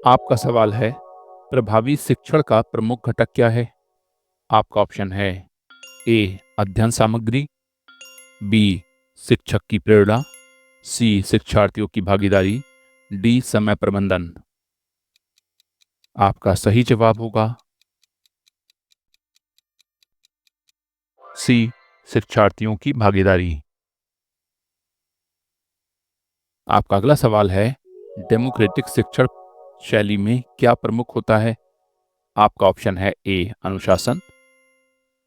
आपका सवाल है, प्रभावी शिक्षण का प्रमुख घटक क्या है? आपका ऑप्शन है ए अध्ययन सामग्री, बी शिक्षक की प्रेरणा, सी शिक्षार्थियों की भागीदारी, डी समय प्रबंधन। आपका सही जवाब होगा सी शिक्षार्थियों की भागीदारी। आपका अगला सवाल है, डेमोक्रेटिक शिक्षण शैली में क्या प्रमुख होता है? आपका ऑप्शन है ए अनुशासन,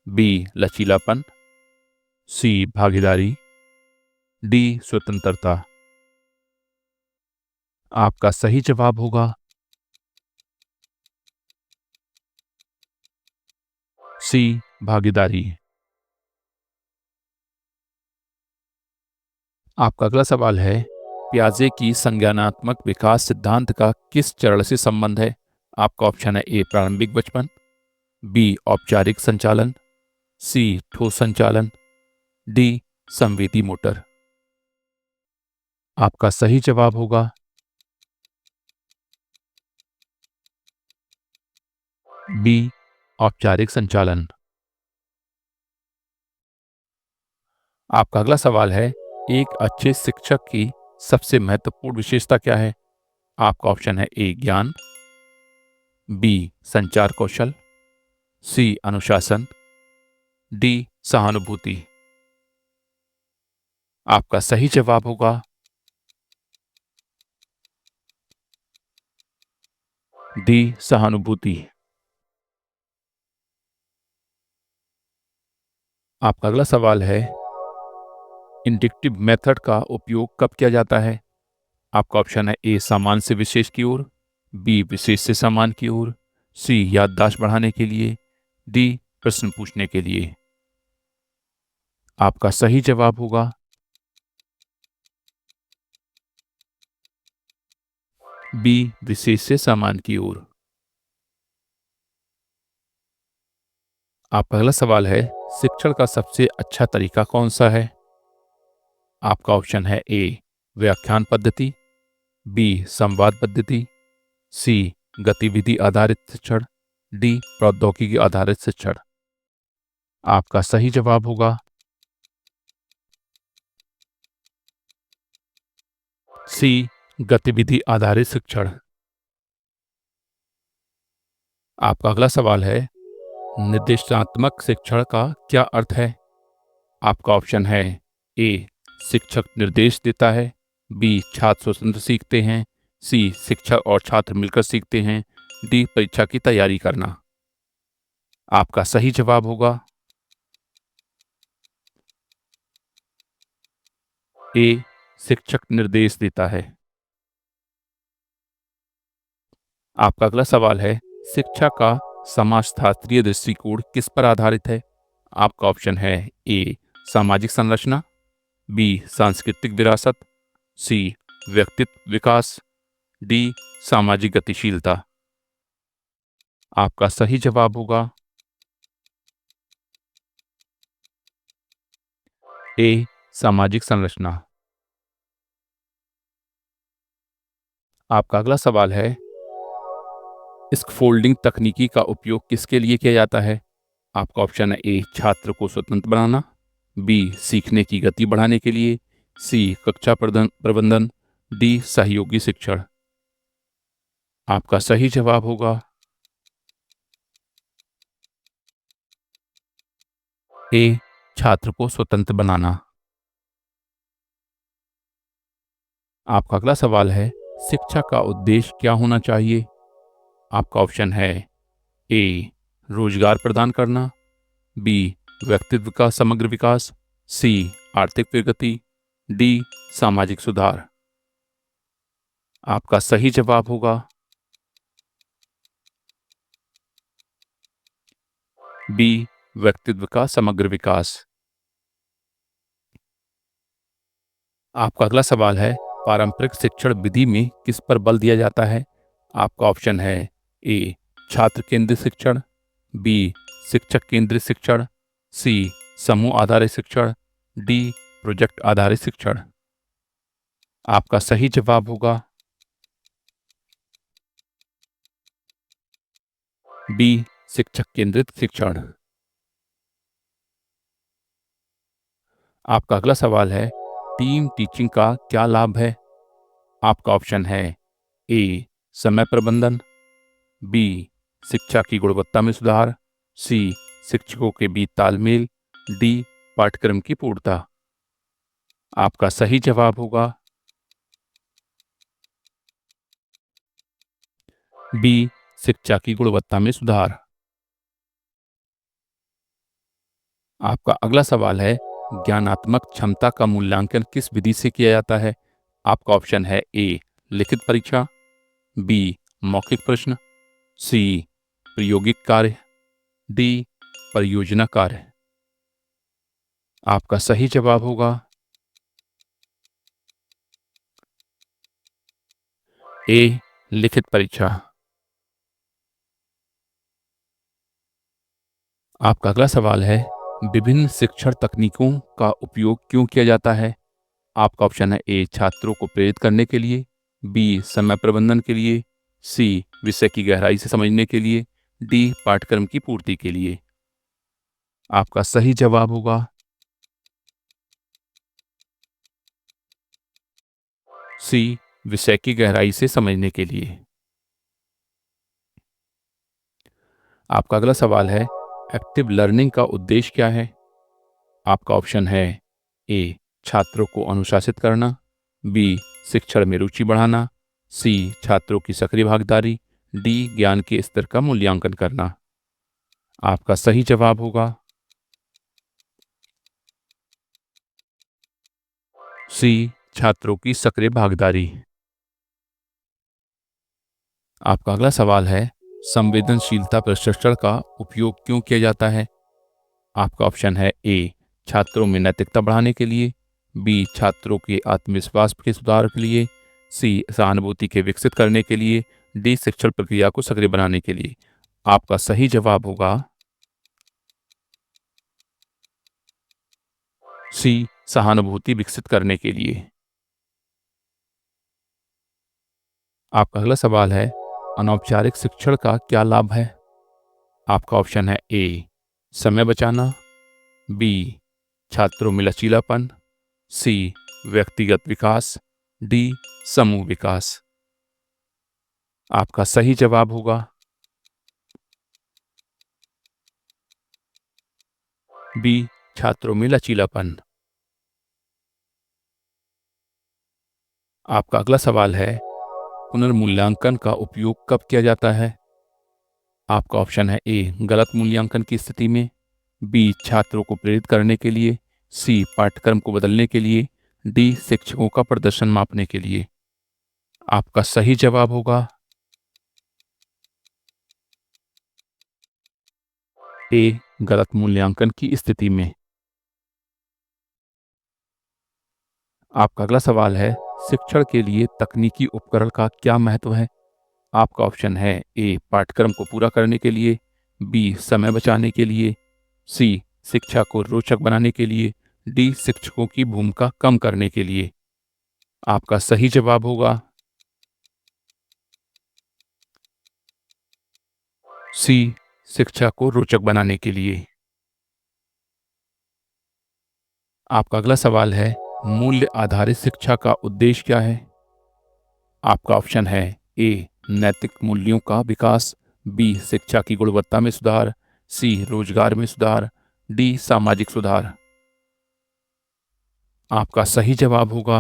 बी लचीलापन, सी भागीदारी, डी स्वतंत्रता। आपका सही जवाब होगा सी भागीदारी। आपका अगला सवाल है, पियाजे की संज्ञानात्मक विकास सिद्धांत का किस चरण से संबंध है? आपका ऑप्शन है ए प्रारंभिक बचपन, बी औपचारिक संचालन, सी ठोस संचालन, डी संवेदी मोटर। आपका सही जवाब होगा बी औपचारिक संचालन। आपका अगला सवाल है, एक अच्छे शिक्षक की सबसे महत्वपूर्ण विशेषता क्या है? आपका ऑप्शन है ए ज्ञान, बी संचार कौशल, सी अनुशासन, डी सहानुभूति। आपका सही जवाब होगा डी सहानुभूति। आपका अगला सवाल है, इंडक्टिव मेथड का उपयोग कब किया जाता है? आपका ऑप्शन है ए सामान्य से विशेष की ओर, बी विशेष से सामान्य की ओर, सी याददाश्त बढ़ाने के लिए, डी प्रश्न पूछने के लिए। आपका सही जवाब होगा बी विशेष से सामान्य की ओर। आपका अगला सवाल है, शिक्षण का सबसे अच्छा तरीका कौन सा है? आपका ऑप्शन है ए व्याख्यान पद्धति, बी संवाद पद्धति, सी गतिविधि आधारित शिक्षण, डी प्रौद्योगिकी आधारित शिक्षण। आपका सही जवाब होगा सी गतिविधि आधारित शिक्षण। आपका अगला सवाल है, निर्देशात्मक शिक्षण का क्या अर्थ है? आपका ऑप्शन है ए शिक्षक निर्देश देता है, बी छात्र स्वतंत्र सीखते हैं, सी शिक्षक और छात्र मिलकर सीखते हैं, डी परीक्षा की तैयारी करना। आपका सही जवाब होगा ए शिक्षक निर्देश देता है। आपका अगला सवाल है, शिक्षा का समाजशास्त्रीय दृष्टिकोण किस पर आधारित है? आपका ऑप्शन है ए सामाजिक संरचना, बी सांस्कृतिक विरासत, सी व्यक्तित्व विकास, डी सामाजिक गतिशीलता। आपका सही जवाब होगा ए सामाजिक संरचना। आपका अगला सवाल है, स्कैफोल्डिंग तकनीकी का उपयोग किसके लिए किया जाता है? आपका ऑप्शन है ए छात्र को स्वतंत्र बनाना, बी सीखने की गति बढ़ाने के लिए, सी कक्षा प्रबंधन, डी सहयोगी शिक्षण। आपका सही जवाब होगा ए छात्र को स्वतंत्र बनाना। आपका अगला सवाल है, शिक्षा का उद्देश्य क्या होना चाहिए? आपका ऑप्शन है ए रोजगार प्रदान करना, बी व्यक्तित्व का समग्र विकास, सी आर्थिक प्रगति, डी सामाजिक सुधार। आपका सही जवाब होगा बी व्यक्तित्व का समग्र विकास। आपका अगला सवाल है, पारंपरिक शिक्षण विधि में किस पर बल दिया जाता है? आपका ऑप्शन है ए छात्र केंद्रित शिक्षण, बी शिक्षक केंद्रित शिक्षण, सी समूह आधारित शिक्षण, डी प्रोजेक्ट आधारित शिक्षण। आपका सही जवाब होगा बी शिक्षक केंद्रित शिक्षण। आपका अगला सवाल है, टीम टीचिंग का क्या लाभ है? आपका ऑप्शन है ए समय प्रबंधन, बी शिक्षा की गुणवत्ता में सुधार, सी शिक्षकों के बीच तालमेल, डी पाठ्यक्रम की पूर्णता। आपका सही जवाब होगा बी शिक्षा की गुणवत्ता में सुधार। आपका अगला सवाल है, ज्ञानात्मक क्षमता का मूल्यांकन किस विधि से किया जाता है? आपका ऑप्शन है ए लिखित परीक्षा, बी मौखिक प्रश्न, सी प्रायोगिक कार्य, डी परियोजना कार्य। आपका सही जवाब होगा ए लिखित परीक्षा। आपका अगला सवाल है, विभिन्न शिक्षण तकनीकों का उपयोग क्यों किया जाता है? आपका ऑप्शन है ए छात्रों को प्रेरित करने के लिए, बी समय प्रबंधन के लिए, सी विषय की गहराई से समझने के लिए, डी पाठ्यक्रम की पूर्ति के लिए। आपका सही जवाब होगा सी विषय की गहराई से समझने के लिए। आपका अगला सवाल है, एक्टिव लर्निंग का उद्देश्य क्या है? आपका ऑप्शन है ए छात्रों को अनुशासित करना, बी शिक्षण में रुचि बढ़ाना, सी छात्रों की सक्रिय भागीदारी, डी ज्ञान के स्तर का मूल्यांकन करना। आपका सही जवाब होगा सी छात्रों की सक्रिय भागीदारी। आपका अगला सवाल है, संवेदनशीलता प्रशिक्षण का उपयोग क्यों किया जाता है? आपका ऑप्शन है ए छात्रों में नैतिकता बढ़ाने के लिए, बी छात्रों के आत्मविश्वास के सुधार के लिए, सी सहानुभूति के विकसित करने के लिए, डी शिक्षण प्रक्रिया को सक्रिय बनाने के लिए। आपका सही जवाब होगा सी सहानुभूति विकसित करने के लिए। आपका अगला सवाल है, अनौपचारिक शिक्षण का क्या लाभ है? आपका ऑप्शन है ए समय बचाना, बी छात्रों में लचीलापन, सी व्यक्तिगत विकास, डी समूह विकास। आपका सही जवाब होगा बी छात्रों में लचीलापन। आपका अगला सवाल है, पुनर्मूल्यांकन का उपयोग कब किया जाता है? आपका ऑप्शन है ए गलत मूल्यांकन की स्थिति में, बी छात्रों को प्रेरित करने के लिए, सी पाठ्यक्रम को बदलने के लिए, डी शिक्षकों का प्रदर्शन मापने के लिए। आपका सही जवाब होगा ए गलत मूल्यांकन की स्थिति में। आपका अगला सवाल है, शिक्षण के लिए तकनीकी उपकरण का क्या महत्व है? आपका ऑप्शन है ए पाठ्यक्रम को पूरा करने के लिए, बी समय बचाने के लिए, सी शिक्षा को रोचक बनाने के लिए, डी शिक्षकों की भूमिका कम करने के लिए। आपका सही जवाब होगा सी शिक्षा को रोचक बनाने के लिए। आपका अगला सवाल है, मूल्य आधारित शिक्षा का उद्देश्य क्या है? आपका ऑप्शन है ए नैतिक मूल्यों का विकास, बी शिक्षा की गुणवत्ता में सुधार, सी रोजगार में सुधार, डी सामाजिक सुधार। आपका सही जवाब होगा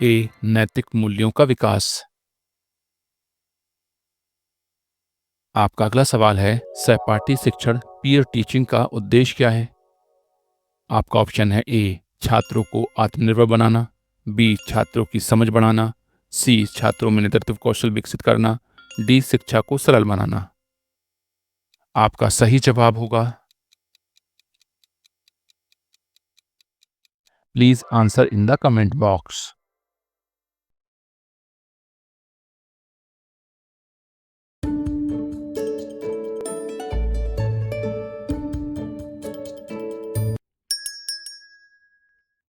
ए नैतिक मूल्यों का विकास। आपका अगला सवाल है, सहपाठी शिक्षण पीयर टीचिंग का उद्देश्य क्या है? आपका ऑप्शन है ए छात्रों को आत्मनिर्भर बनाना, बी छात्रों की समझ बढ़ाना, सी छात्रों में नेतृत्व कौशल विकसित करना, डी शिक्षा को सरल बनाना। आपका सही जवाब होगा please answer in the comment box.